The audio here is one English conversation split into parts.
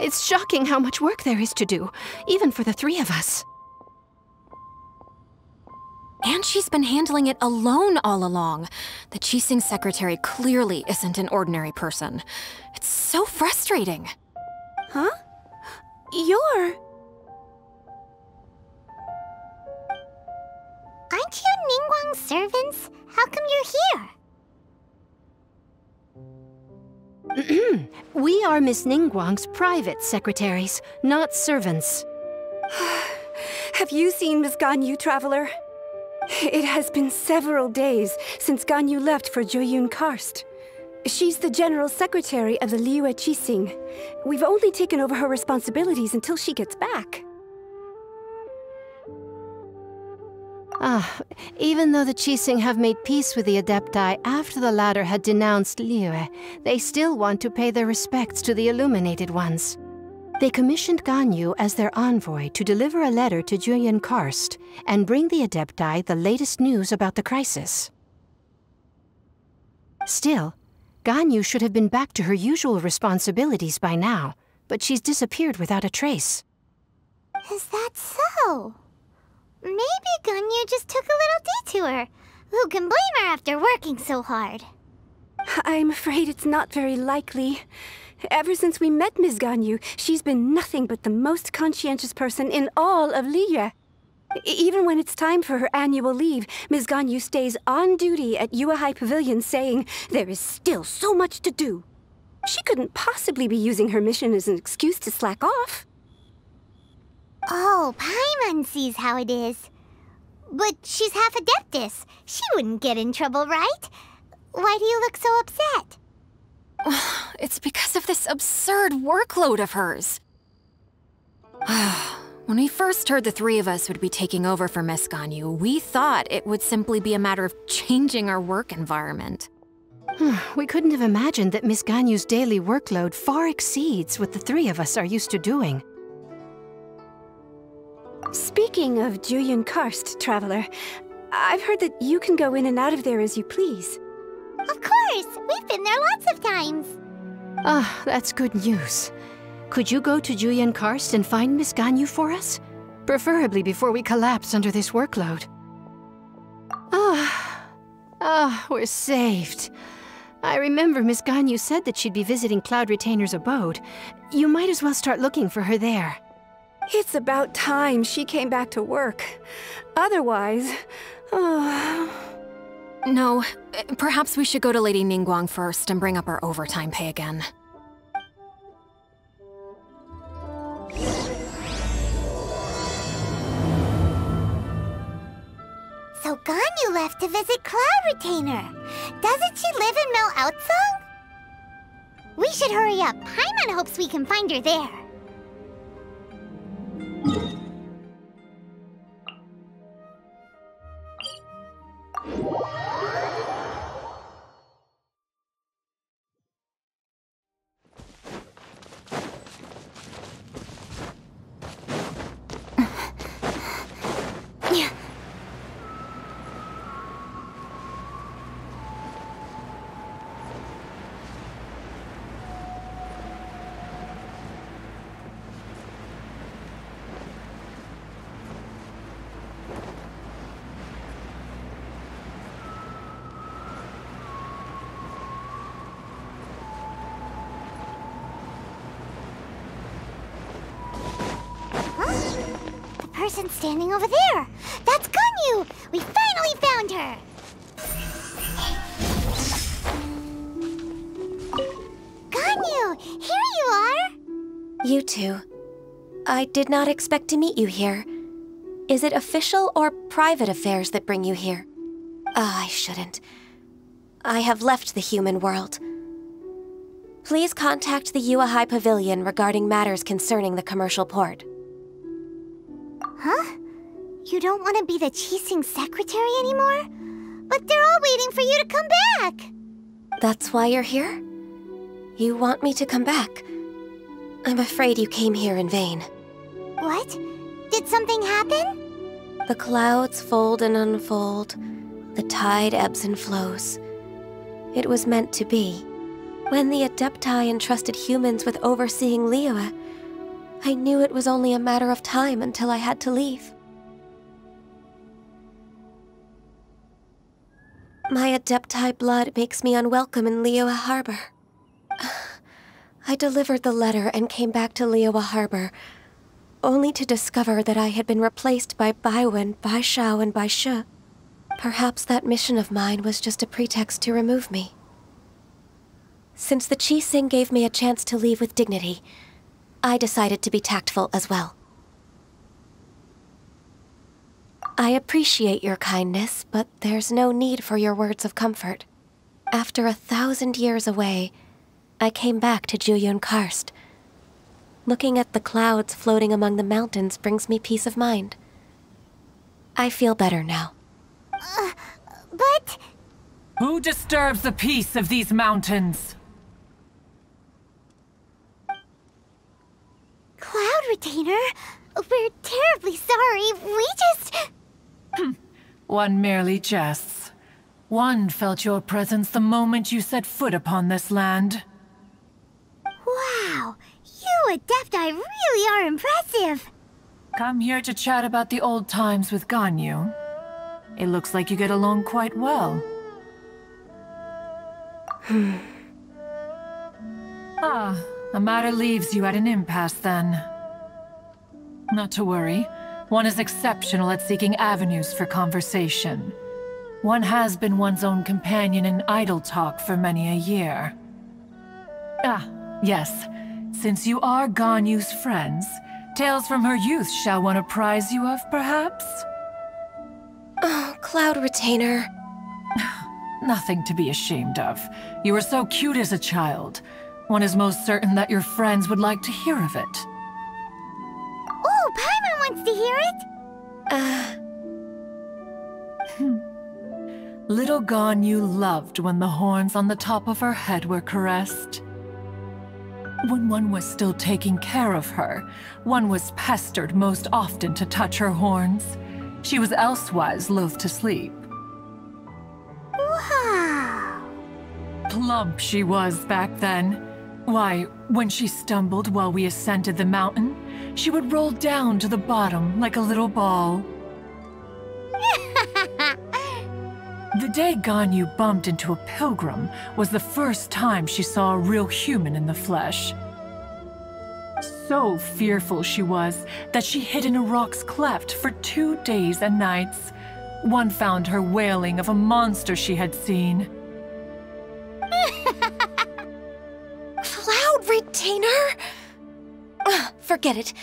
It's shocking how much work there is to do, even for the three of us. And she's been handling it alone all along. The Qixing secretary clearly isn't an ordinary person. It's so frustrating. Huh? You're... Aren't you Ningguang's servants? How come you're here? We are Miss Ningguang's private secretaries, not servants. Have you seen Miss Ganyu, Traveler? It has been several days since Ganyu left for Jueyun Karst. She's the general secretary of the Liyue Qixing. We've only taken over her responsibilities until she gets back. Even though the Qixing have made peace with the Adepti after the latter had denounced Liyue, they still want to pay their respects to the Illuminated Ones. They commissioned Ganyu as their envoy to deliver a letter to Jueyun Karst and bring the Adepti the latest news about the crisis. Still, Ganyu should have been back to her usual responsibilities by now, but she's disappeared without a trace. Is that so? Maybe Ganyu just took a little detour. Who can blame her after working so hard? I'm afraid it's not very likely. Ever since we met Ms. Ganyu, she's been nothing but the most conscientious person in all of Liyue. Even when it's time for her annual leave, Ms. Ganyu stays on duty at Yuehai Pavilion saying there is still so much to do. She couldn't possibly be using her mission as an excuse to slack off. Oh, Paimon sees how it is. But she's half Adeptus. She wouldn't get in trouble, right? Why do you look so upset? It's because of this absurd workload of hers. When we first heard the three of us would be taking over for Miss Ganyu, we thought it would simply be a matter of changing our work environment. We couldn't have imagined that Miss Ganyu's daily workload far exceeds what the three of us are used to doing. Speaking of Jueyun Karst, Traveler, I've heard that you can go in and out of there as you please. Of course! We've been there lots of times! That's good news. Could you go to Jueyun Karst and find Miss Ganyu for us? Preferably before we collapse under this workload. We're saved. I remember Miss Ganyu said that she'd be visiting Cloud Retainer's abode. You might as well start looking for her there. It's about time she came back to work. Otherwise... No, perhaps we should go to Lady Ningguang first and bring up our overtime pay again. So Ganyu left to visit Cloud Retainer. Doesn't she live in Mel Outsong? We should hurry up. Paimon hopes we can find her there. Person standing over there! That's Ganyu! We finally found her! Ganyu! Here you are! You two. I did not expect to meet you here. Is it official or private affairs that bring you here? I shouldn't. I have left the human world. Please contact the Yuehai Pavilion regarding matters concerning the commercial port. Huh? You don't want to be the Qixing secretary anymore? But they're all waiting for you to come back! That's why you're here? You want me to come back? I'm afraid you came here in vain. What? Did something happen? The clouds fold and unfold. The tide ebbs and flows. It was meant to be. When the Adepti entrusted humans with overseeing Liyue, I knew it was only a matter of time until I had to leave. My Adepti blood makes me unwelcome in Liyue Harbor. I delivered the letter and came back to Liyue Harbor, only to discover that I had been replaced by Baiwen, Baishao, and Baishe. Perhaps that mission of mine was just a pretext to remove me. Since the Qixing gave me a chance to leave with dignity, I decided to be tactful as well. I appreciate your kindness, but there's no need for your words of comfort. After 1,000 years away, I came back to Jueyun Karst. Looking at the clouds floating among the mountains brings me peace of mind. I feel better now. But... Who disturbs the peace of these mountains? Cloud Retainer, we're terribly sorry. We just... One merely jests. One felt your presence the moment you set foot upon this land. Wow, you Adepti really are impressive. Come here to chat about the old times with Ganyu. It looks like you get along quite well. A matter leaves you at an impasse then. Not to worry. One is exceptional at seeking avenues for conversation. One has been one's own companion in idle talk for many a year. Yes. Since you are Ganyu's friends, tales from her youth shall one apprise you of, perhaps? Oh, Cloud Retainer. Nothing to be ashamed of. You were so cute as a child. One is most certain that your friends would like to hear of it. Oh, Paimon wants to hear it! Little Ganyu loved when the horns on the top of her head were caressed. When one was still taking care of her, one was pestered most often to touch her horns. She was elsewise loath to sleep. Wow! Plump she was back then. Why, when she stumbled while we ascended the mountain, she would roll down to the bottom like a little ball. The day Ganyu bumped into a pilgrim was the first time she saw a real human in the flesh. So fearful she was that she hid in a rock's cleft for 2 days and nights. One found her wailing of a monster she had seen. Cloud Retainer? Forget it.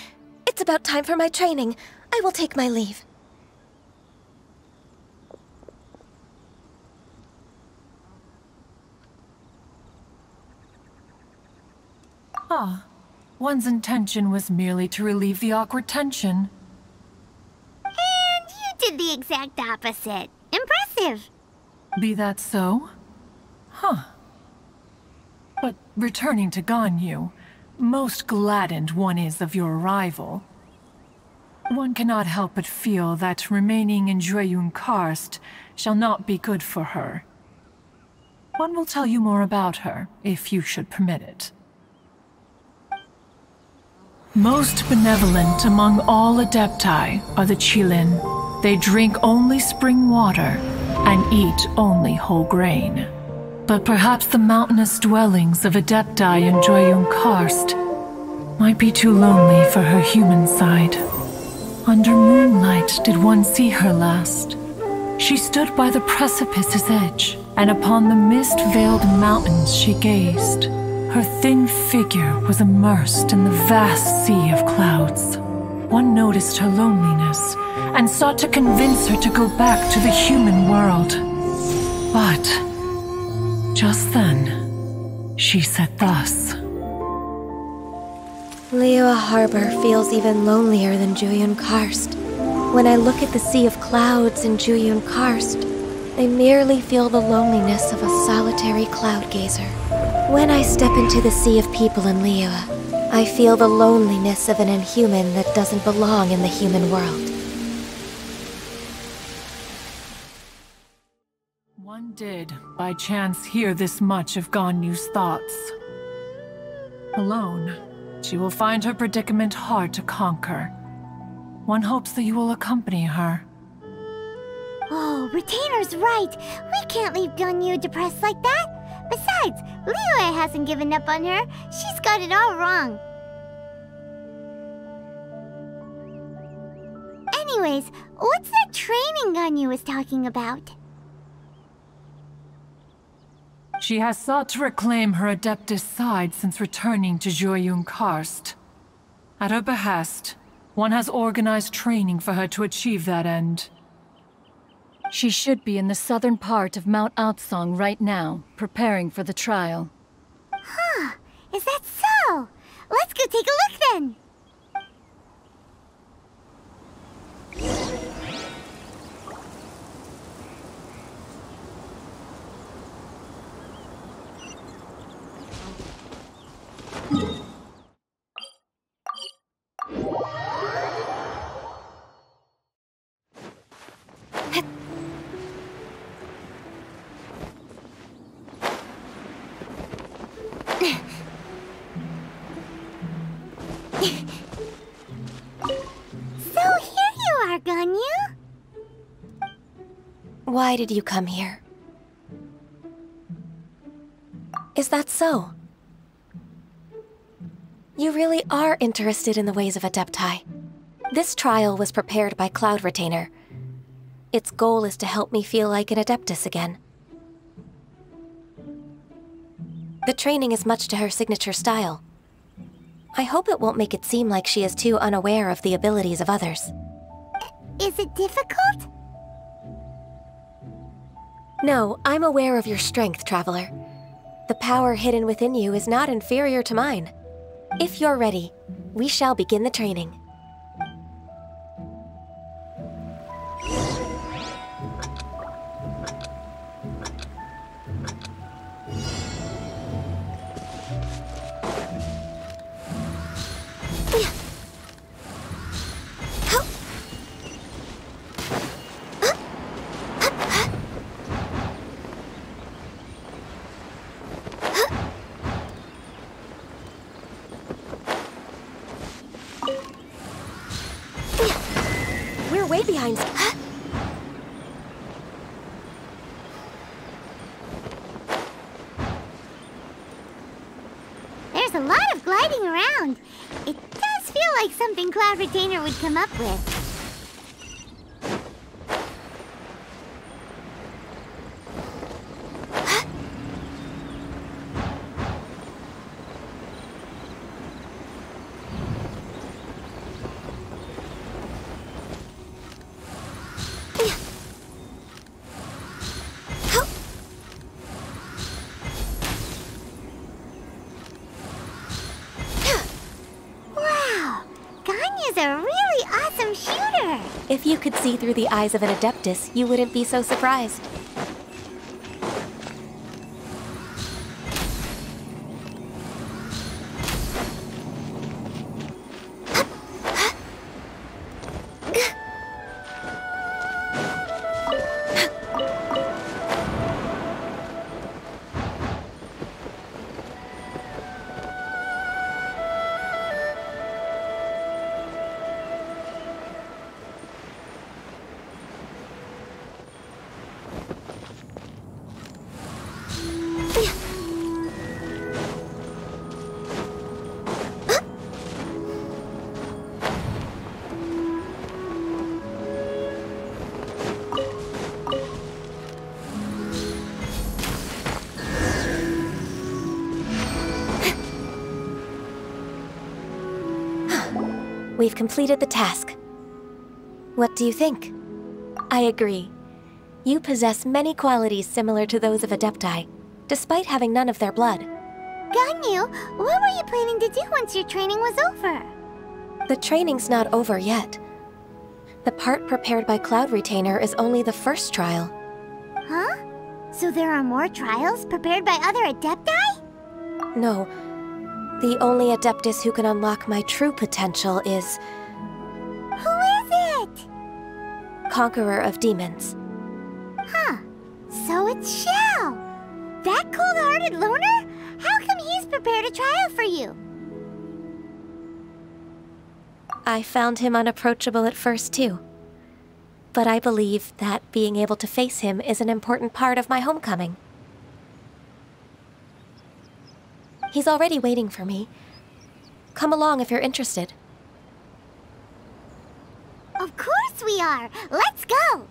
It's about time for my training. I will take my leave. One's intention was merely to relieve the awkward tension. And you did the exact opposite. Impressive. Be that so? But returning to Ganyu, most gladdened one is of your arrival. One cannot help but feel that remaining in Jueyun Karst shall not be good for her. One will tell you more about her, if you should permit it. Most benevolent among all Adepti are the Qilin. They drink only spring water and eat only whole grain. But perhaps the mountainous dwellings of Adepti in Jueyun Karst might be too lonely for her human side. Under moonlight did one see her last. She stood by the precipice's edge, and upon the mist-veiled mountains she gazed. Her thin figure was immersed in the vast sea of clouds. One noticed her loneliness and sought to convince her to go back to the human world. But just then, she said thus. Liyue Harbor feels even lonelier than Jueyun Karst. When I look at the sea of clouds in Jueyun Karst, I merely feel the loneliness of a solitary cloud gazer. When I step into the sea of people in Liyue, I feel the loneliness of an inhuman that doesn't belong in the human world. One did, by chance, hear this much of Ganyu's thoughts. Alone, she will find her predicament hard to conquer. One hopes that you will accompany her. Oh, Retainer's right. We can't leave Ganyu depressed like that. Besides, Liyue hasn't given up on her. She's got it all wrong. Anyways, what's that training Ganyu was talking about? She has sought to reclaim her Adeptus side since returning to Jueyun Karst. At her behest, one has organized training for her to achieve that end. She should be in the southern part of Mount Aotsong right now, preparing for the trial. Huh, is that so? Let's go take a look then! Ganyu? Why did you come here? Is that so? You really are interested in the ways of Adepti. This trial was prepared by Cloud Retainer. Its goal is to help me feel like an Adeptus again. The training is much to her signature style. I hope it won't make it seem like she is too unaware of the abilities of others. Is it difficult? No, I'm aware of your strength, Traveler. The power hidden within you is not inferior to mine. If you're ready, we shall begin the training. We're way behind. There's a lot of gliding around. It does feel like something Cloud Retainer would come up with. If you could see through the eyes of an Adeptus, you wouldn't be so surprised. completed the task. What do you think? I agree. You possess many qualities similar to those of Adepti, despite having none of their blood. Ganyu, what were you planning to do once your training was over? The training's not over yet. The part prepared by Cloud Retainer is only the first trial. Huh? So there are more trials prepared by other Adepti? No. The only Adeptus who can unlock my true potential is... Who is it? Conqueror of Demons. Huh. So it's Xiao. That cold-hearted loner? How come he's prepared a trial for you? I found him unapproachable at first, too. But I believe that being able to face him is an important part of my homecoming. He's already waiting for me. Come along if you're interested. Of course we are! Let's go!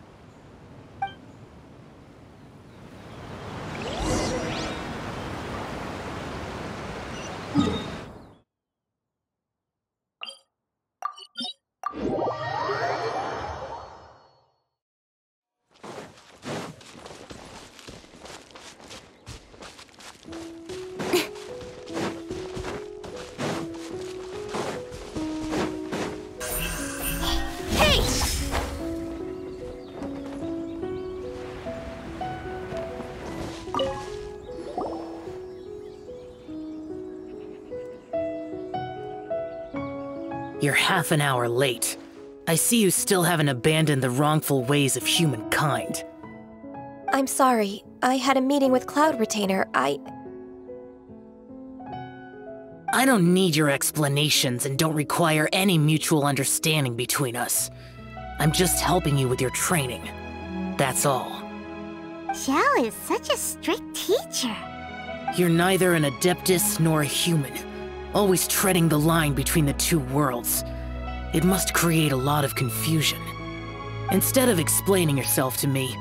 You're half an hour late. I see you still haven't abandoned the wrongful ways of humankind. I'm sorry. I had a meeting with Cloud Retainer. I don't need your explanations and don't require any mutual understanding between us. I'm just helping you with your training. That's all. Xiao is such a strict teacher. You're neither an Adeptus nor a human, always treading the line between the two worlds. It must create a lot of confusion. Instead of explaining yourself to me,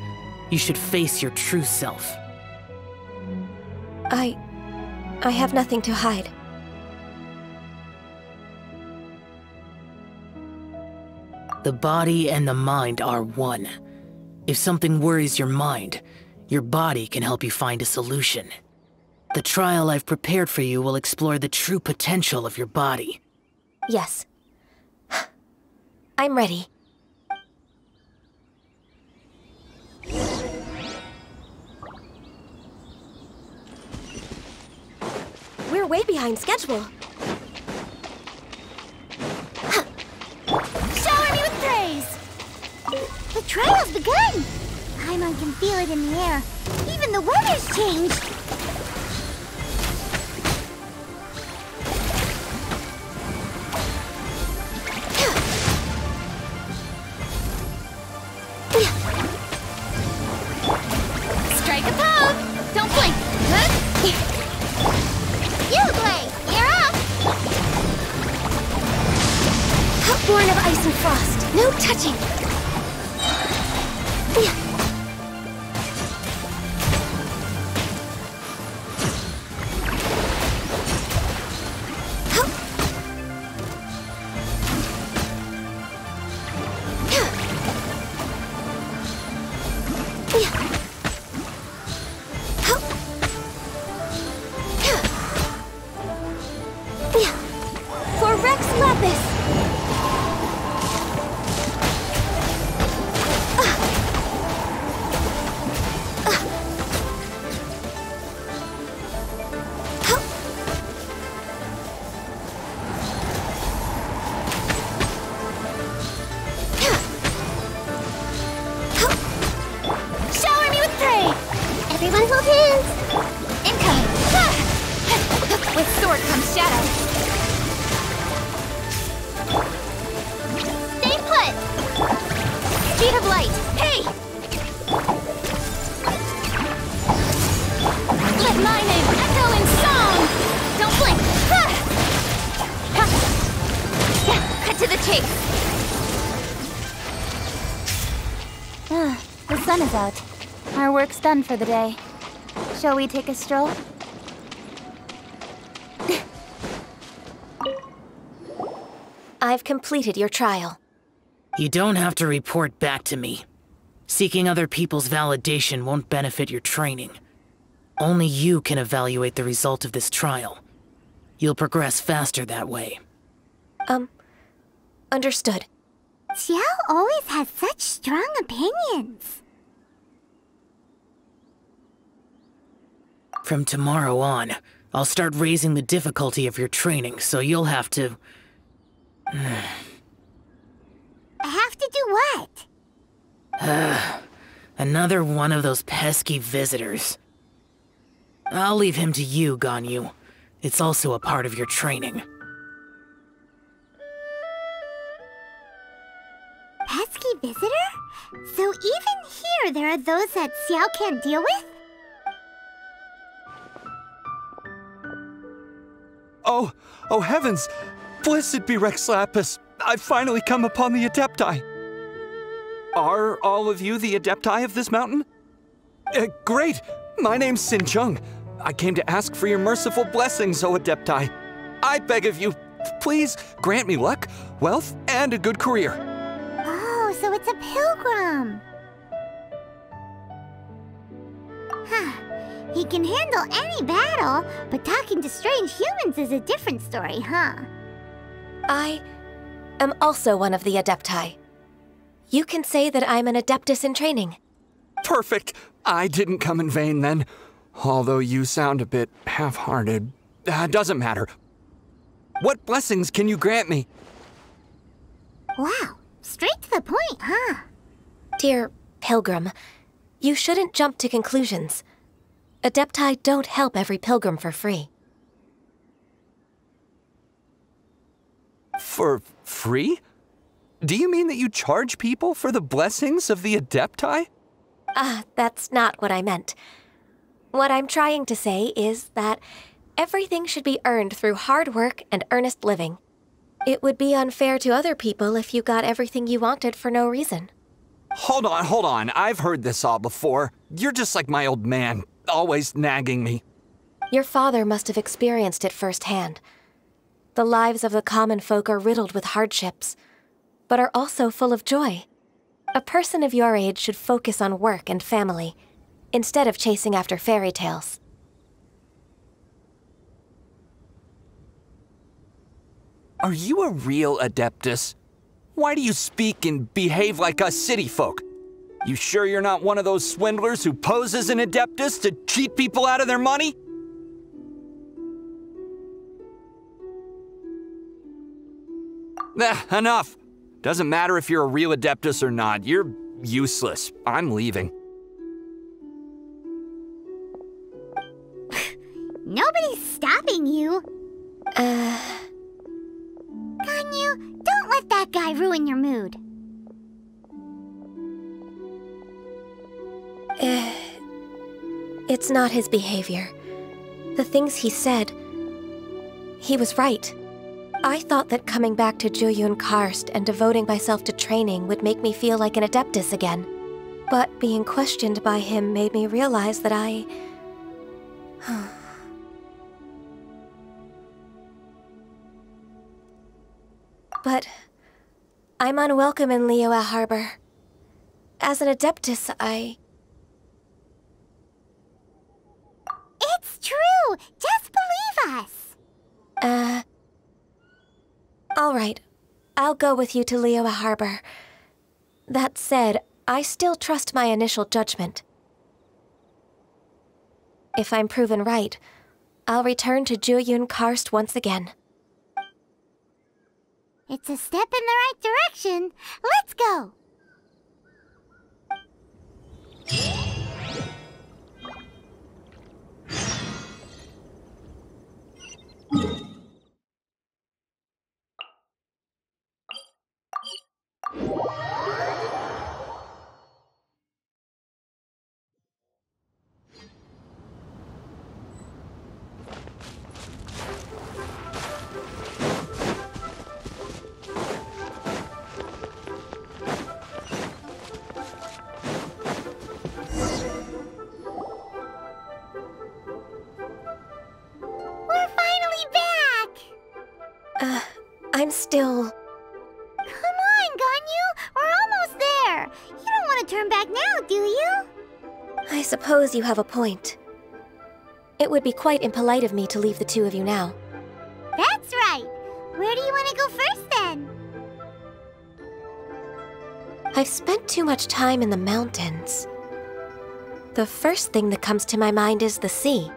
you should face your true self. I have nothing to hide. The body and the mind are one. If something worries your mind, your body can help you find a solution. The trial I've prepared for you will explore the true potential of your body. Yes. I'm ready. We're way behind schedule. Shower me with praise! The trial's begun! Paimon can feel it in the air. Even the weather's changed! Strike a pose! Don't blink! You, Blade! You're up! Born of ice and frost. No touching. For Rex Lapis! Shower me with praise! Everyone hold hands! Incoming! With sword comes shadow. Stay put! Speed of light. Hey! Let my name echo in song! Don't blink! Cut to the chase! The sun is out. Our work's done for the day. Shall we take a stroll? I've completed your trial. You don't have to report back to me. Seeking other people's validation won't benefit your training. Only you can evaluate the result of this trial. You'll progress faster that way. Understood. Xiao always has such strong opinions. From tomorrow on, I'll start raising the difficulty of your training, so you'll have to... I have to do what? Another one of those pesky visitors. I'll leave him to you, Ganyu. It's also a part of your training. Pesky visitor? So even here there are those that Xiao can't deal with? Oh heavens! Blessed be Rex Lapis! I've finally come upon the Adepti! Are all of you the Adepti of this mountain? Great! My name's Sin Chung. I came to ask for your merciful blessings, O Adepti. I beg of you, please grant me luck, wealth, and a good career. Oh, so it's a pilgrim. Huh. He can handle any battle, but talking to strange humans is a different story, huh? I am also one of the Adepti. You can say that I'm an Adeptus in training. Perfect! I didn't come in vain then. Although you sound a bit half-hearted. Doesn't matter. What blessings can you grant me? Wow, straight to the point, huh? Dear Pilgrim, you shouldn't jump to conclusions. Adepti don't help every pilgrim for free. For free? Do you mean that you charge people for the blessings of the Adepti? That's not what I meant. What I'm trying to say is that everything should be earned through hard work and earnest living. It would be unfair to other people if you got everything you wanted for no reason. Hold on. I've heard this all before. You're just like my old man, always nagging me. Your father must have experienced it firsthand. The lives of the common folk are riddled with hardships, but are also full of joy. A person of your age should focus on work and family, instead of chasing after fairy tales. Are you a real Adeptus? Why do you speak and behave like us city folk? You sure you're not one of those swindlers who pose as an Adeptus to cheat people out of their money? Enough! Doesn't matter if you're a real Adeptus or not. You're useless. I'm leaving. Nobody's stopping you. Ganyu, don't let that guy ruin your mood. It's not his behavior. The things he said, he was right. I thought that coming back to Jueyun Karst and devoting myself to training would make me feel like an Adeptus again. But being questioned by him made me realize that I... But I'm unwelcome in Liyue Harbor. As an Adeptus, It's true! Just believe us! All right. I'll go with you to Liyue Harbor. That said, I still trust my initial judgment. If I'm proven right, I'll return to Jueyun Karst once again. It's a step in the right direction. Let's go! I'm still turn back now, do you? I suppose you have a point. It would be quite impolite of me to leave the two of you now. That's right. Where do you want to go first, then? I've spent too much time in the mountains. The first thing that comes to my mind is the sea.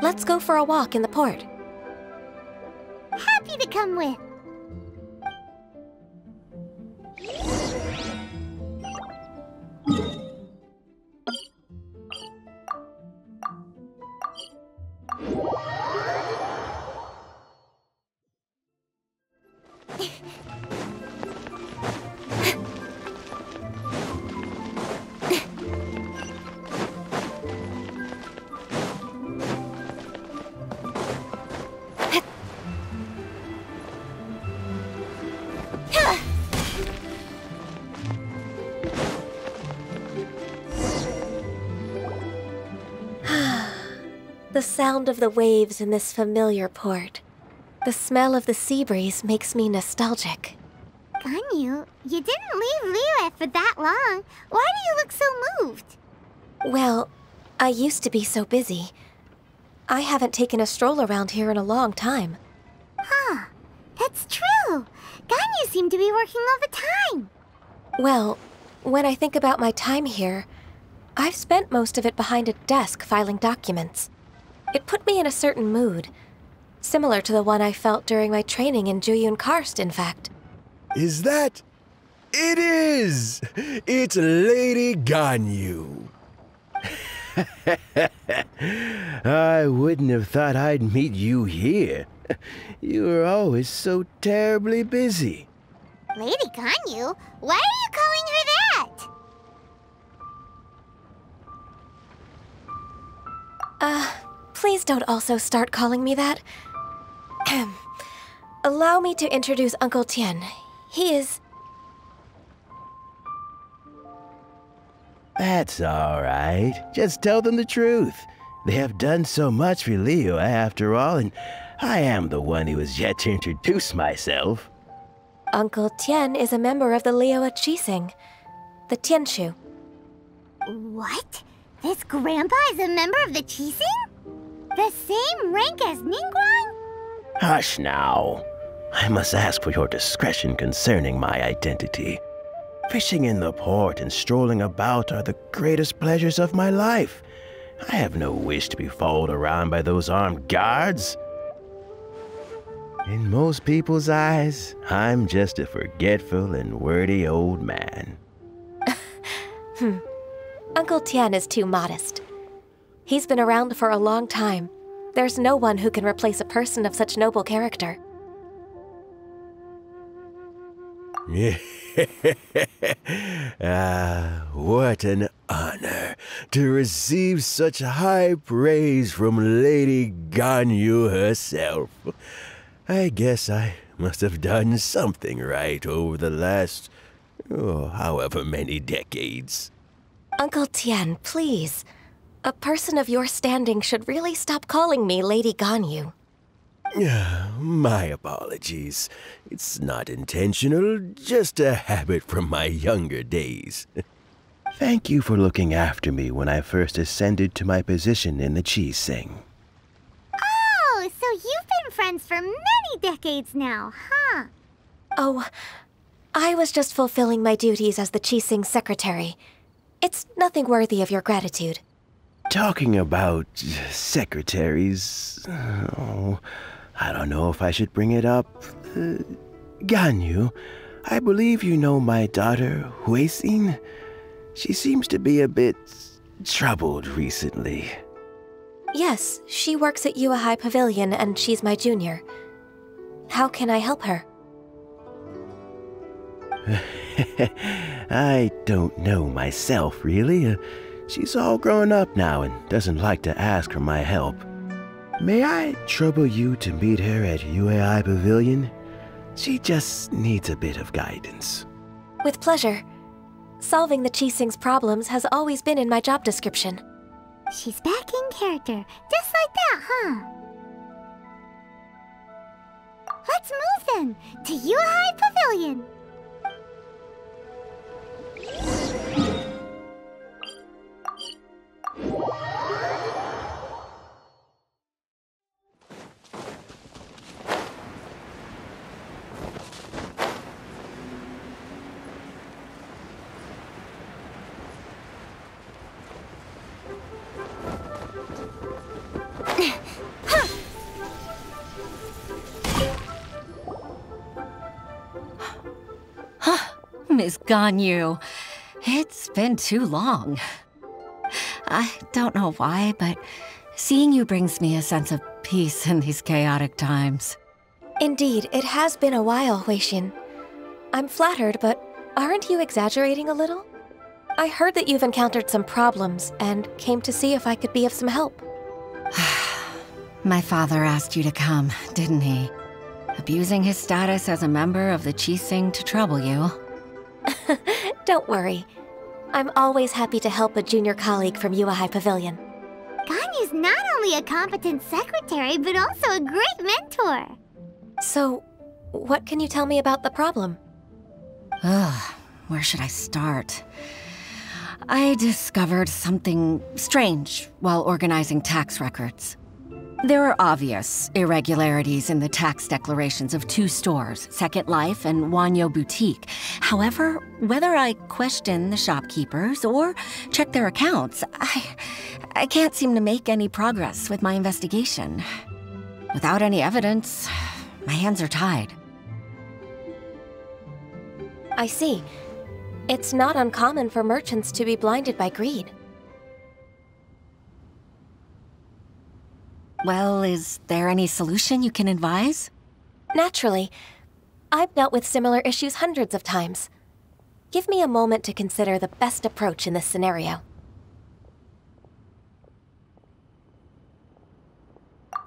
Let's go for a walk in the port. Happy to come with. The sound of the waves in this familiar port. The smell of the sea breeze makes me nostalgic. Ganyu, you didn't leave Liyue for that long. Why do you look so moved? Well, I used to be so busy. I haven't taken a stroll around here in a long time. Huh, that's true. Ganyu seemed to be working all the time. Well, when I think about my time here, I've spent most of it behind a desk filing documents. It put me in a certain mood, similar to the one I felt during my training in Jueyun Karst, in fact. Is that? It is! It's Lady Ganyu. I wouldn't have thought I'd meet you here. You were always so terribly busy. Lady Ganyu? Why are you calling her that? Please don't also start calling me that. Allow me to introduce Uncle Tien. He is... That's all right. Just tell them the truth. They have done so much for Liyue after all, and I am the one who has yet to introduce myself. Uncle Tien is a member of the Liyue Qixing, the Tianshu. What? This grandpa is a member of the Qixing? The same rank as Ningguang? Hush now. I must ask for your discretion concerning my identity. Fishing in the port and strolling about are the greatest pleasures of my life. I have no wish to be followed around by those armed guards. In most people's eyes, I'm just a forgetful and wordy old man. Uncle Tien is too modest. He's been around for a long time. There's no one who can replace a person of such noble character. What an honor to receive such high praise from Lady Ganyu herself. I guess I must have done something right over the last, however many decades. Uncle Tien, please. A person of your standing should really stop calling me Lady Ganyu. My apologies. It's not intentional, just a habit from my younger days. Thank you for looking after me when I first ascended to my position in the Qixing. Oh, so you've been friends for many decades now, huh? Oh, I was just fulfilling my duties as the Qixing secretary. It's nothing worthy of your gratitude. Talking about secretaries... I don't know if I should bring it up. Ganyu, I believe you know my daughter, RYZEN. She seems to be a bit troubled recently. Yes, she works at Yuehai High Pavilion and she's my junior. How can I help her? I don't know myself, really. She's all grown up now and doesn't like to ask for my help. May I trouble you to meet her at Yuehai High Pavilion? She just needs a bit of guidance. With pleasure. Solving the Qixing's problems has always been in my job description. She's back in character, just like that, huh? Let's move then, to Yuehai Pavilion. Miss Ganyu, it's been too long. I don't know why, but seeing you brings me a sense of peace in these chaotic times. Indeed, it has been a while, Huixin. I'm flattered, but aren't you exaggerating a little? I heard that you've encountered some problems and came to see if I could be of some help. My father asked you to come, didn't he? Abusing his status as a member of the Qixing to trouble you. Don't worry. I'm always happy to help a junior colleague from Yuehai Pavilion. Ganyu's not only a competent secretary, but also a great mentor. So, what can you tell me about the problem? Where should I start? I discovered something strange while organizing tax records. There are obvious irregularities in the tax declarations of two stores, Second Life and Wanyo Boutique. However, whether I question the shopkeepers or check their accounts, I can't seem to make any progress with my investigation. Without any evidence, my hands are tied. I see. It's not uncommon for merchants to be blinded by greed. Well, is there any solution you can advise? Naturally. I've dealt with similar issues hundreds of times. Give me a moment to consider the best approach in this scenario.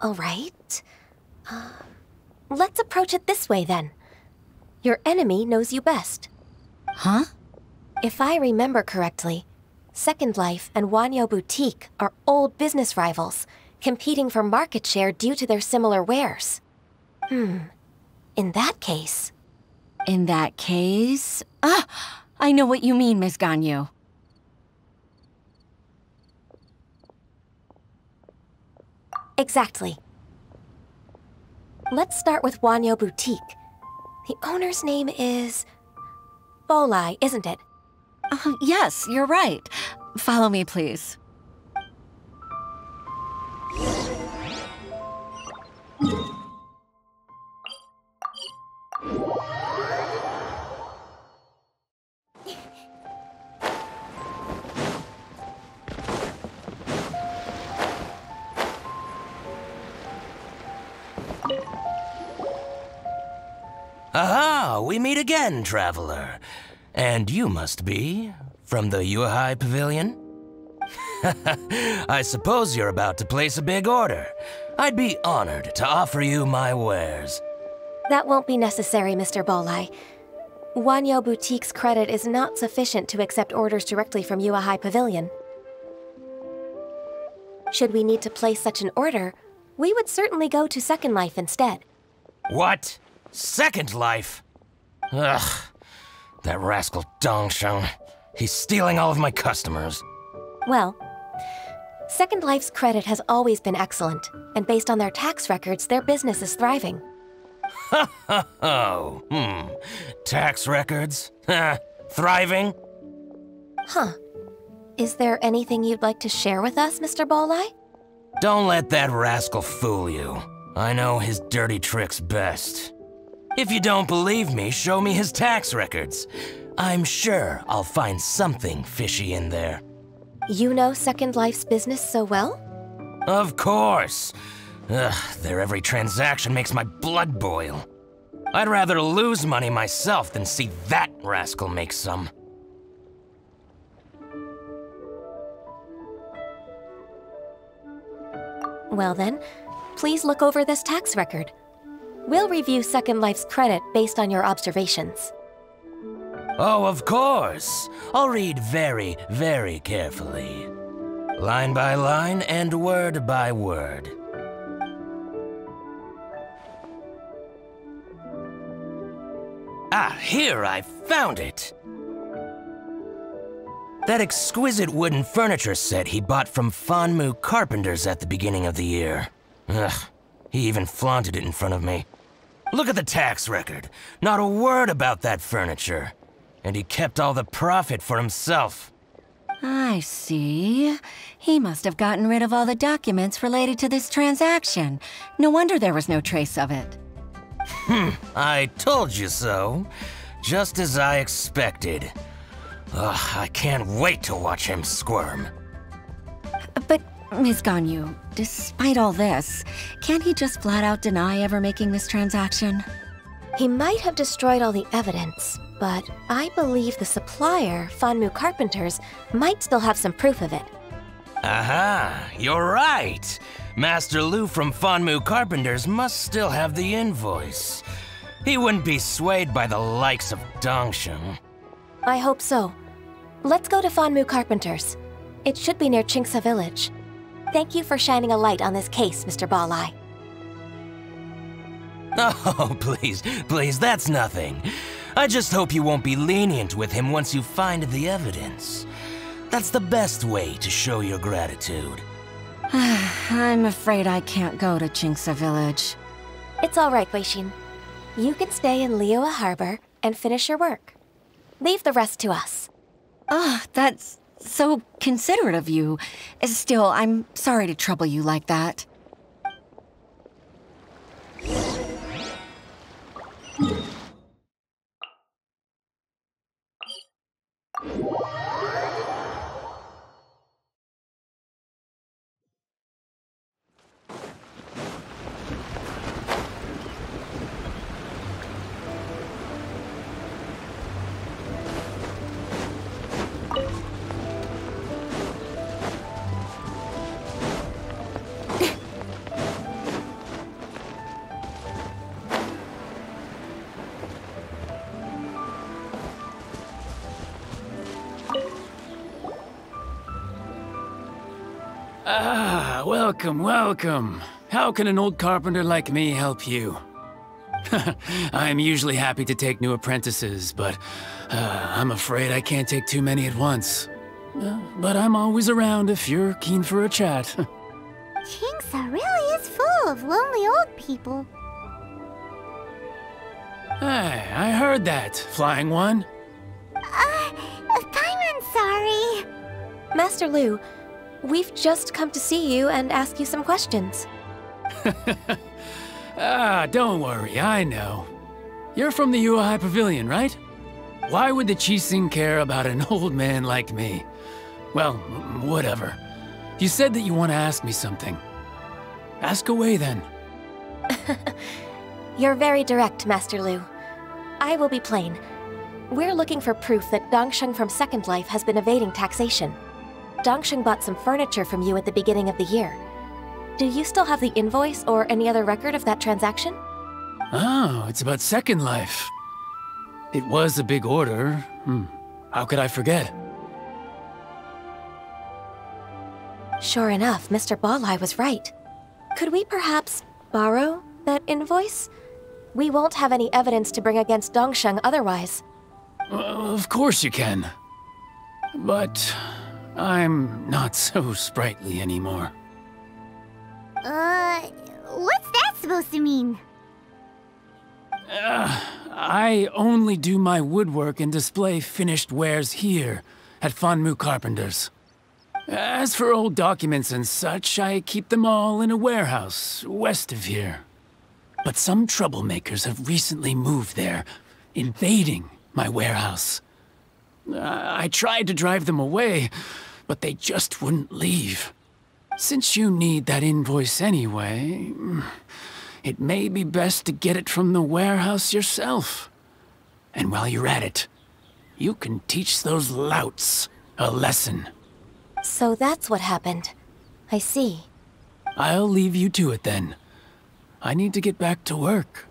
All right. Let's approach it this way, then. Your enemy knows you best. Huh? If I remember correctly, Second Life and Wanyo Boutique are old business rivals, competing for market share due to their similar wares. In that case... In that case... I know what you mean, Miss Ganyu. Exactly. Let's start with Wanyo Boutique. The owner's name is... Bolai, isn't it? Yes, you're right. Follow me, please. Aha! We meet again, traveler. And you must be from the Yuehai Pavilion? I suppose you're about to place a big order. I'd be honored to offer you my wares. That won't be necessary, Mr. Bolai. Wanyo Boutique's credit is not sufficient to accept orders directly from Yuehai Pavilion. Should we need to place such an order, we would certainly go to Second Life instead. What? Second Life? Ugh. That rascal Dongsheng. He's stealing all of my customers. Well, Second Life's credit has always been excellent, and based on their tax records, their business is thriving. Tax records? Thriving? Huh. Is there anything you'd like to share with us, Mr. Bolai? Don't let that rascal fool you. I know his dirty tricks best. If you don't believe me, show me his tax records. I'm sure I'll find something fishy in there. You know Second Life's business so well? Of course. Their every transaction makes my blood boil. I'd rather lose money myself than see that rascal make some. Well then, please look over this tax record. We'll review Second Life's credit based on your observations. Oh, of course. I'll read very, very carefully. Line by line and word by word. Ah, here, I found it! That exquisite wooden furniture set he bought from Fanmu Carpenters at the beginning of the year. Ugh, he even flaunted it in front of me. Look at the tax record. Not a word about that furniture. And he kept all the profit for himself. I see. He must have gotten rid of all the documents related to this transaction. No wonder there was no trace of it. I told you so. Just as I expected. Ugh, I can't wait to watch him squirm. But, Ms. Ganyu, despite all this, can't he just flat out deny ever making this transaction? He might have destroyed all the evidence, but I believe the supplier, Fanmu Carpenters, might still have some proof of it. Aha, you're right. Master Lu from Fanmu Carpenters must still have the invoice. He wouldn't be swayed by the likes of Dongsheng. I hope so. Let's go to Fanmu Carpenters. It should be near Qingsa Village. Thank you for shining a light on this case, Mr. Balai. Oh, please, that's nothing. I just hope you won't be lenient with him once you find the evidence. That's the best way to show your gratitude. I'm afraid I can't go to Qingsa Village. It's all right, Weishin. You can stay in Liyue Harbor and finish your work. Leave the rest to us. Ah, that's so considerate of you. Still, I'm sorry to trouble you like that. Ah, welcome, welcome. How can an old carpenter like me help you? I'm usually happy to take new apprentices, but I'm afraid I can't take too many at once. But I'm always around if you're keen for a chat. Qingsa really is full of lonely old people. Hey, I heard that, Flying One. Paimon's sorry. Master Lu, we've just come to see you and ask you some questions. Don't worry, I know. You're from the Yuehai Pavilion, right? Why would the Qixing care about an old man like me? Well, whatever. You said that you want to ask me something. Ask away, then. You're very direct, Master Lu. I will be plain. We're looking for proof that Dongsheng from Second Life has been evading taxation. Dongsheng bought some furniture from you at the beginning of the year. Do you still have the invoice or any other record of that transaction? Oh, it's about Second Life. It was a big order. How could I forget? Sure enough, Mr. Balai was right. Could we perhaps borrow that invoice? We won't have any evidence to bring against Dongsheng otherwise. Of course you can. But I'm not so sprightly anymore. What's that supposed to mean? I only do my woodwork and display finished wares here at Fanmu Carpenters. As for old documents and such, I keep them all in a warehouse west of here. But some troublemakers have recently moved there, invading my warehouse. I tried to drive them away, but they just wouldn't leave. Since you need that invoice anyway, it may be best to get it from the warehouse yourself. And while you're at it, you can teach those louts a lesson. So that's what happened. I see. I'll leave you to it then. I need to get back to work.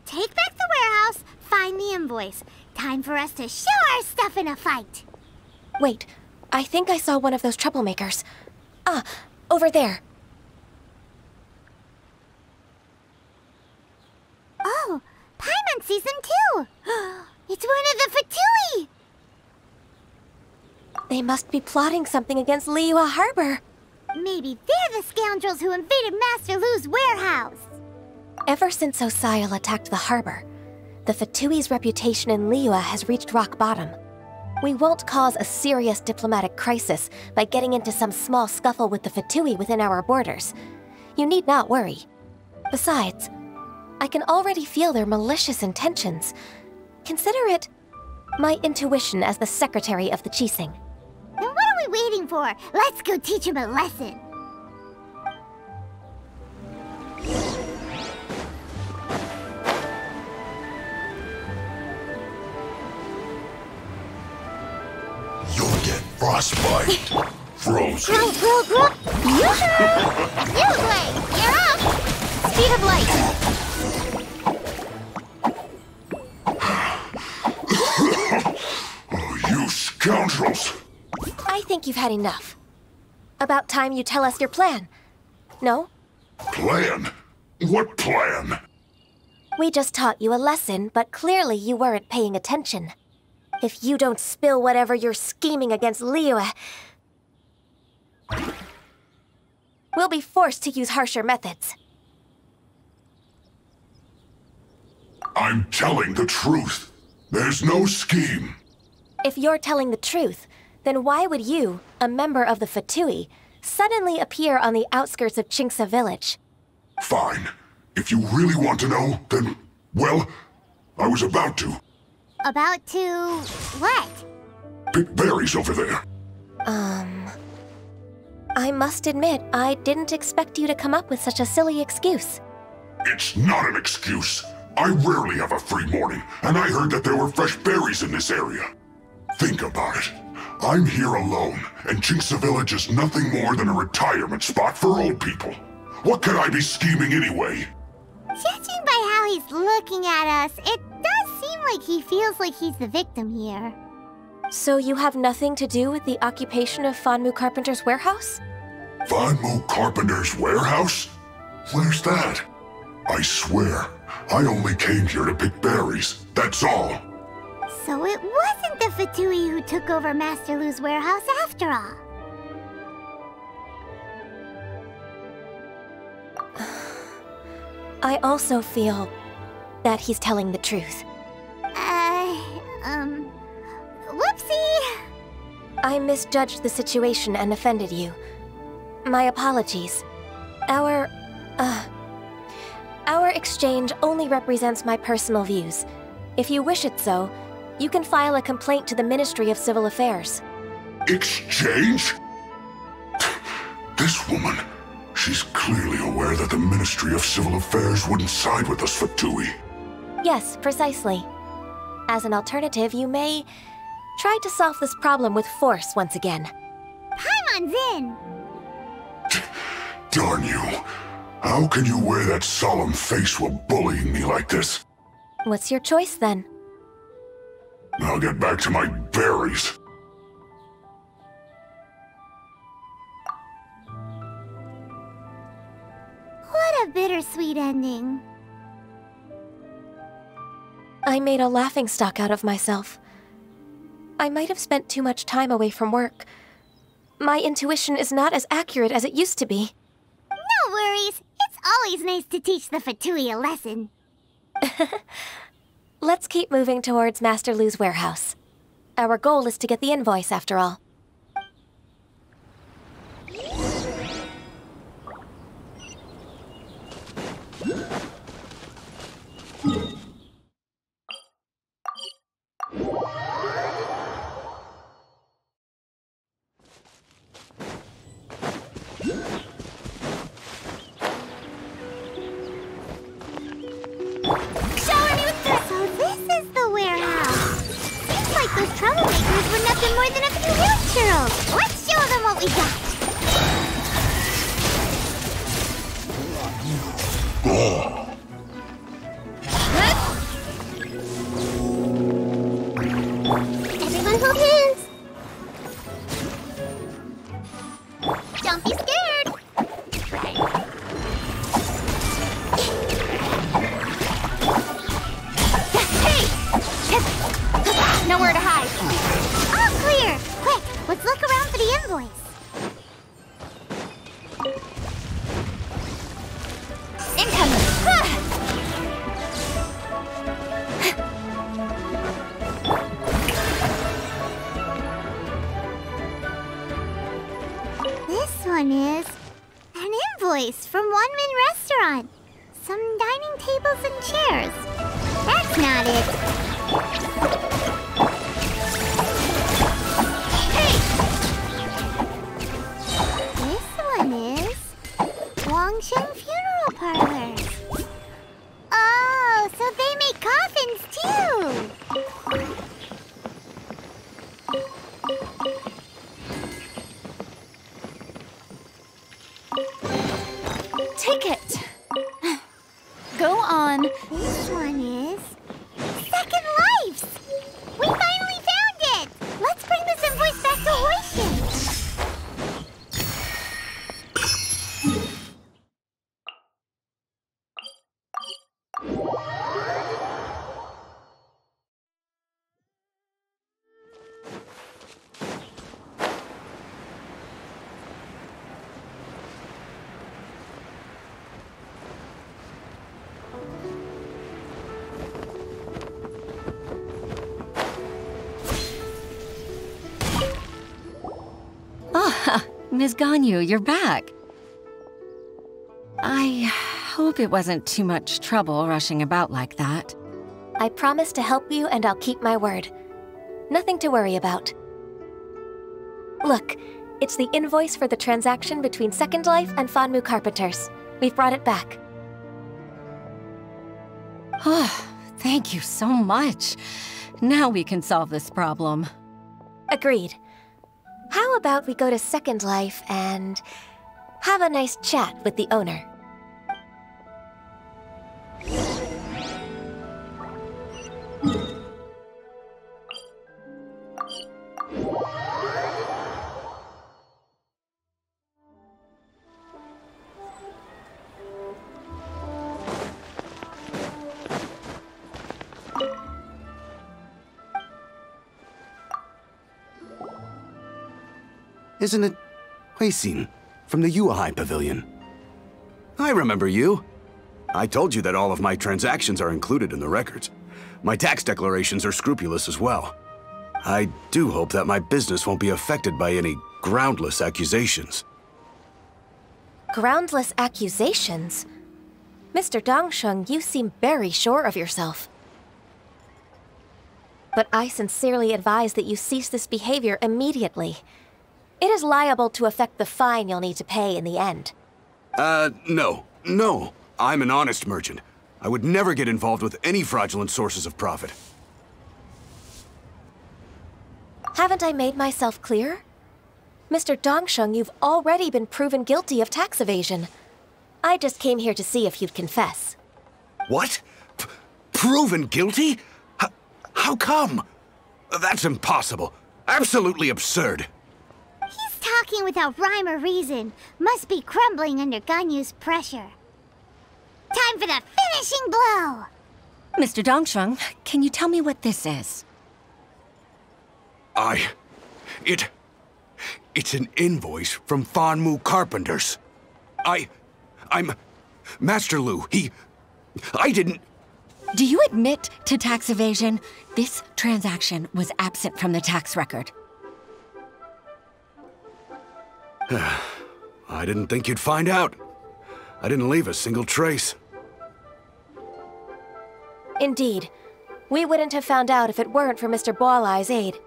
Take back the warehouse, find the invoice. Time for us to show our stuff in a fight. Wait, I think I saw one of those troublemakers. Ah, over there. Oh, Paimon sees them too. It's one of the Fatui. They must be plotting something against Liyue Harbor. Maybe they're the scoundrels who invaded Master Lu's warehouse. Ever since Osial attacked the harbor, the Fatui's reputation in Liyue has reached rock bottom. We won't cause a serious diplomatic crisis by getting into some small scuffle with the Fatui within our borders. You need not worry. Besides, I can already feel their malicious intentions. Consider it my intuition as the secretary of the Qixing. Then what are we waiting for? Let's go teach him a lesson. You'll get frostbite. Frozen. Grow. New blade, you're up. Speed of light. Oh, you scoundrels. I think you've had enough. About time you tell us your plan. No? Plan? What plan? We just taught you a lesson, but clearly you weren't paying attention. If you don't spill whatever you're scheming against Liyue, we'll be forced to use harsher methods. I'm telling the truth. There's no scheme. If you're telling the truth, then why would you, a member of the Fatui, suddenly appear on the outskirts of CHIPSET village? Fine. If you really want to know, then, well, I was about to. About to... what? Pick berries over there. I must admit, I didn't expect you to come up with such a silly excuse. It's not an excuse. I rarely have a free morning, and I heard that there were fresh berries in this area. Think about it. I'm here alone, and CHIPSET village is nothing more than a retirement spot for old people. What could I be scheming anyway? Judging by how he's looking at us, it does seem like he feels like he's the victim here. So you have nothing to do with the occupation of Fanmu Carpenter's warehouse? Fanmu Carpenter's warehouse? Where's that? I swear, I only came here to pick berries, that's all. So it wasn't the Fatui who took over Master Lu's warehouse after all. I also feel that he's telling the truth. Whoopsie! I misjudged the situation and offended you. My apologies. Our exchange only represents my personal views. If you wish it so, you can file a complaint to the Ministry of Civil Affairs. Exchange? This woman, she's clearly aware that the Ministry of Civil Affairs wouldn't side with us, Fatui. Yes, precisely. As an alternative, you may try to solve this problem with force once again. Paimon's in! Darn you. How can you wear that solemn face while bullying me like this? What's your choice, then? I'll get back to my berries. What a bittersweet ending. I made a laughingstock out of myself. I might have spent too much time away from work. My intuition is not as accurate as it used to be. No worries. It's always nice to teach the Fatui a lesson. Let's keep moving towards Master Lu's warehouse. Our goal is to get the invoice, after all. Those troublemakers were nothing more than a few hill churros. Let's show them what we got. Everyone hold hands. Don't be scared. Nowhere to hide. All clear! Quick, let's look around for the invoice. Incoming! invoice from One-Man Restaurant. Some dining tables and chairs. That's not it. Hey! This one is Wangshen Funeral Parlors. Oh, so they make coffins too! Ticket! Go on. This one is Second Lives! We finally found it! Let's bring this invoice back to Hoishin! Ms. Ganyu, you're back. I hope it wasn't too much trouble rushing about like that. I promise to help you and I'll keep my word. Nothing to worry about. Look, it's the invoice for the transaction between Second Life and Fanmu Carpenters. We've brought it back. Oh, thank you so much. Now we can solve this problem. Agreed. How about we go to Second Life and have a nice chat with the owner? Isn't it RYZEN from the Yuehai Pavilion? I remember you. I told you that all of my transactions are included in the records. My tax declarations are scrupulous as well. I do hope that my business won't be affected by any groundless accusations. Groundless accusations? Mr. Dongsheng, you seem very sure of yourself. But I sincerely advise that you cease this behavior immediately. It is liable to affect the fine you'll need to pay in the end. No. I'm an honest merchant. I would never get involved with any fraudulent sources of profit. Haven't I made myself clear? Mr. Dongsheng, you've already been proven guilty of tax evasion. I just came here to see if you'd confess. What? Proven guilty? How come? That's impossible. Absolutely absurd. He's talking without rhyme or reason. Must be crumbling under Ganyu's pressure. Time for the finishing blow! Mr. Dongsheng, can you tell me what this is? It's an invoice from Fanmu Carpenters. I'm Master Lu. I didn't... Do you admit to tax evasion? This transaction was absent from the tax record. I didn't think you'd find out. I didn't leave a single trace. Indeed. We wouldn't have found out if it weren't for Mr. Boalai's aid.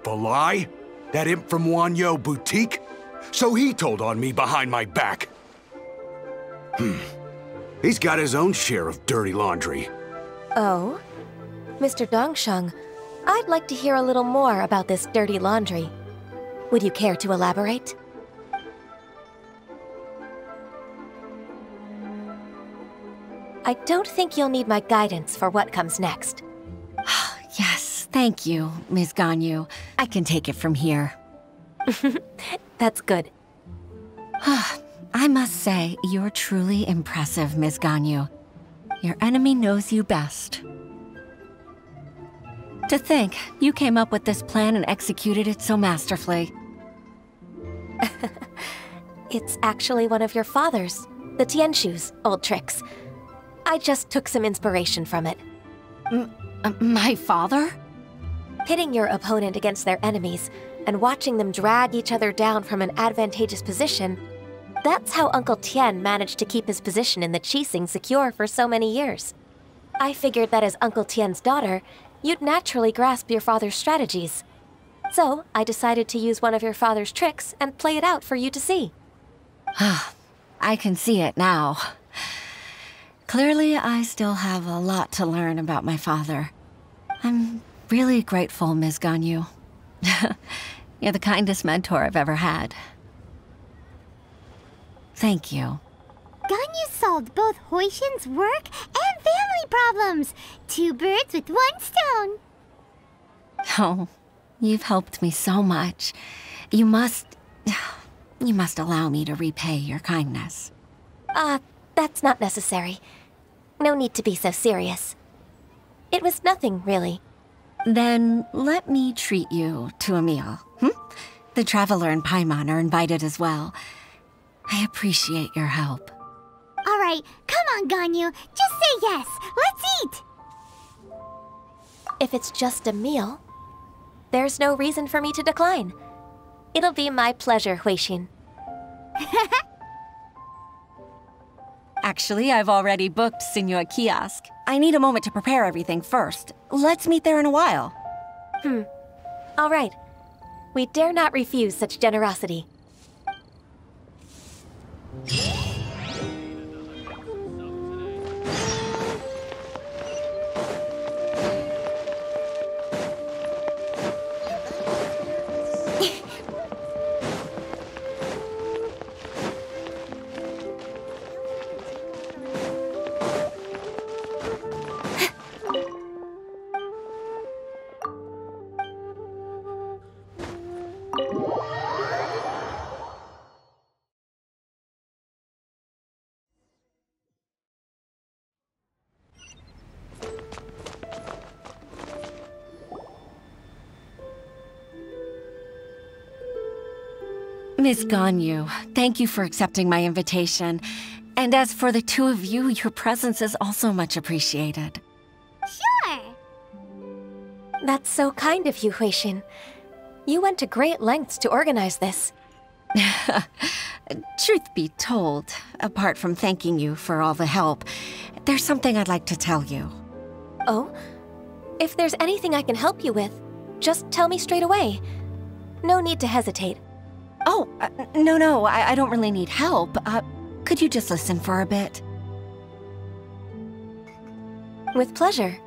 Balai? That imp from Wanyo Boutique? So he told on me behind my back. He's got his own share of dirty laundry. Oh? Mr. Dongsheng, I'd like to hear a little more about this dirty laundry. Would you care to elaborate? I don't think you'll need my guidance for what comes next. Yes, thank you, Ms. Ganyu. I can take it from here. That's good. I must say, you're truly impressive, Ms. Ganyu. Your enemy knows you best. To think, you came up with this plan and executed it so masterfully. It's actually one of your father's, the Tianshu's, old tricks. I just took some inspiration from it. My father? Pitting your opponent against their enemies, and watching them drag each other down from an advantageous position, that's how Uncle Tian managed to keep his position in the Qixing secure for so many years. I figured that as Uncle Tian's daughter, you'd naturally grasp your father's strategies. So I decided to use one of your father's tricks and play it out for you to see. I can see it now. Clearly, I still have a lot to learn about my father. I'm really grateful, Ms. Ganyu. You're the kindest mentor I've ever had. Thank you. Ganyu solved both Huixin's work and family problems. 2 birds with 1 stone. Oh, you've helped me so much. You must allow me to repay your kindness. That's not necessary. No need to be so serious. It was nothing, really. Then let me treat you to a meal. The Traveler and Paimon are invited as well. I appreciate your help. All right, come on, Ganyu. Just say yes. Let's eat. If it's just a meal, there's no reason for me to decline. It'll be my pleasure, Huixin. Actually, I've already booked Senor Kiosk. I need a moment to prepare everything first. Let's meet there in a while. All right. We dare not refuse such generosity. Miss Ganyu, thank you for accepting my invitation. And as for the 2 of you, your presence is also much appreciated. Sure. That's so kind of you, Huixin. You went to great lengths to organize this. Truth be told, apart from thanking you for all the help, there's something I'd like to tell you. Oh? If there's anything I can help you with, just tell me straight away. No need to hesitate. Oh, no, I don't really need help. Could you just listen for a bit? With pleasure.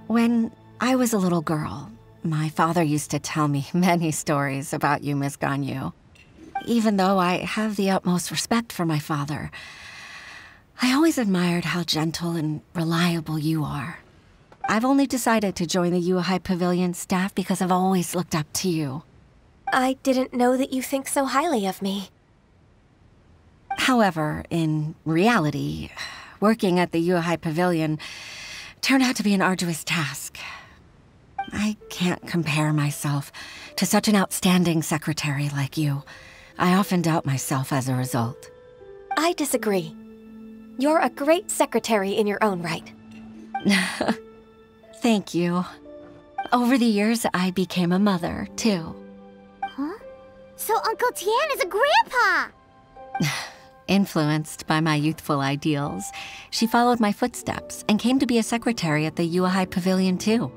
When I was a little girl, my father used to tell me many stories about you, Miss Ganyu. Even though I have the utmost respect for my father, I always admired how gentle and reliable you are. I've only decided to join the Yuehai Pavilion staff because I've always looked up to you. I didn't know that you think so highly of me. However, in reality, working at the Yuehai Pavilion turned out to be an arduous task. I can't compare myself to such an outstanding secretary like you. I often doubt myself as a result. I disagree. You're a great secretary in your own right. Thank you. Over the years, I became a mother, too. Huh? So Uncle Tian is a grandpa! Influenced by my youthful ideals, she followed my footsteps and came to be a secretary at the Yuehai Pavilion, too.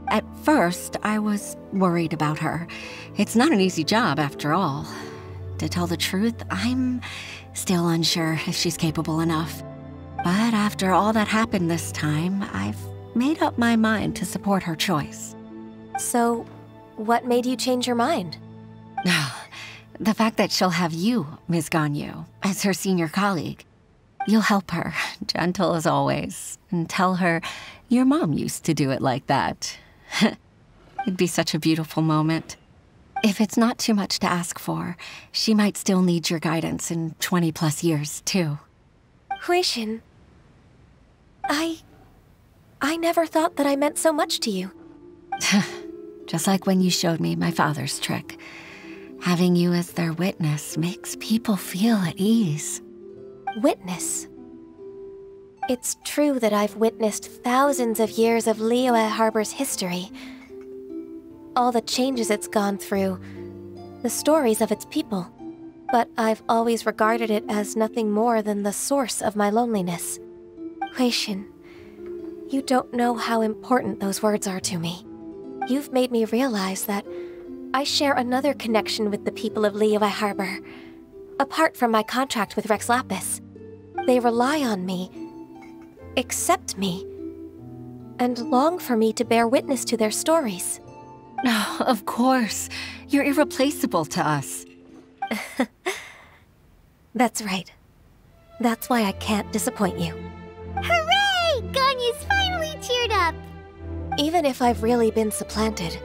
At first, I was worried about her. It's not an easy job, after all. To tell the truth, I'm still unsure if she's capable enough. But after all that happened this time, I've made up my mind to support her choice. So, what made you change your mind? The fact that she'll have you, Ms. Ganyu, as her senior colleague. You'll help her, gentle as always, and tell her your mom used to do it like that. It'd be such a beautiful moment. If it's not too much to ask for, she might still need your guidance in 20+ years, too. Huixin, I never thought that I meant so much to you. Just like when you showed me my father's trick. Having you as their witness makes people feel at ease. Witness? It's true that I've witnessed thousands of years of Liyue Harbor's history. all the changes it's gone through, the stories of its people. But I've always regarded it as nothing more than the source of my loneliness. Huixin, you don't know how important those words are to me. You've made me realize that I share another connection with the people of Liyue Harbor. Apart from my contract with Rex Lapis, they rely on me, accept me, and long for me to bear witness to their stories. Oh, of course. You're irreplaceable to us. That's right. That's why I can't disappoint you. Hooray! Ganyu's finally cheered up! Even if I've really been supplanted,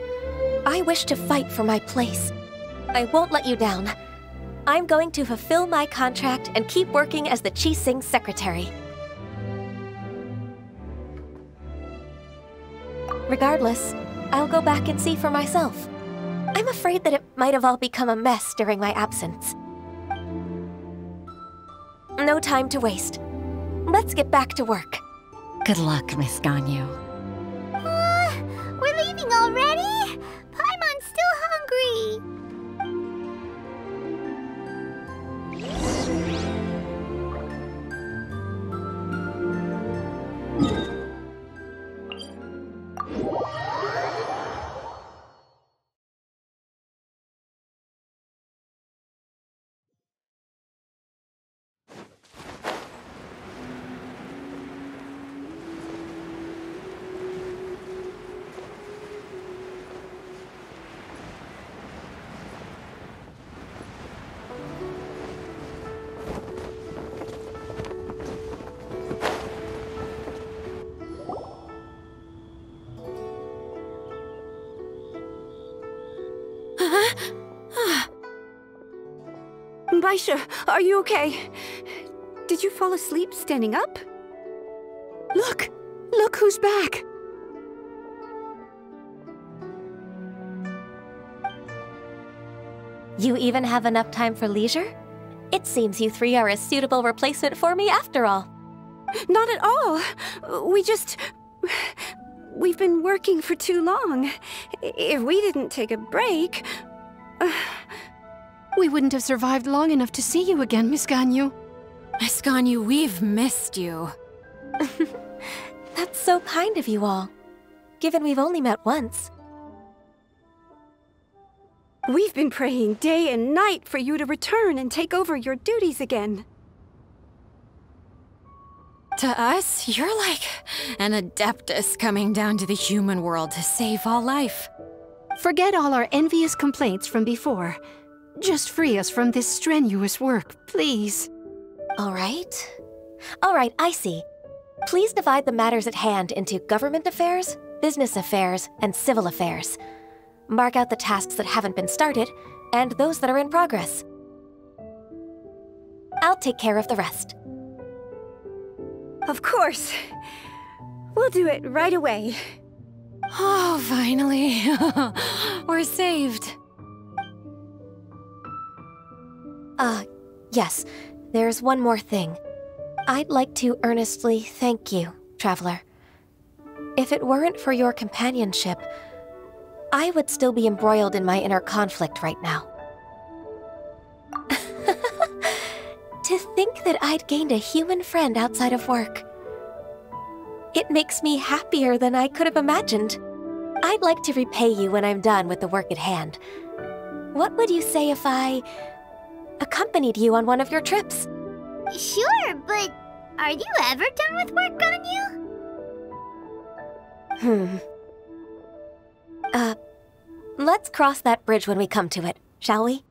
I wish to fight for my place. I won't let you down. I'm going to fulfill my contract and keep working as the Qixing secretary. Regardless, I'll go back and see for myself. I'm afraid that it might have all become a mess during my absence. No time to waste. Let's get back to work. Good luck, Miss Ganyu. We're leaving already? Paimon's still hungry. Baisha, are you okay? Did you fall asleep standing up? Look! Look who's back! You even have enough time for leisure? It seems you three are a suitable replacement for me after all. Not at all. We've been working for too long. If we didn't take a break... We wouldn't have survived long enough to see you again, Miss Ganyu. Miss Ganyu, we've missed you. That's so kind of you all, given we've only met once. We've been praying day and night for you to return and take over your duties again. To us, you're like an adeptus coming down to the human world to save all life. Forget all our envious complaints from before. Just free us from this strenuous work, please. All right, I see. Please divide the matters at hand into government affairs, business affairs, and civil affairs. Mark out the tasks that haven't been started, and those that are in progress. I'll take care of the rest. Of course. We'll do it right away. Oh, finally. We're saved. Yes. There's one more thing. I'd like to earnestly thank you, Traveler. If it weren't for your companionship, I would still be embroiled in my inner conflict right now. To think that I'd gained a human friend outside of work. It makes me happier than I could have imagined. I'd like to repay you when I'm done with the work at hand. What would you say if I accompanied you on one of your trips? Sure, but are you ever done with work, Ganyu? Let's cross that bridge when we come to it, shall we?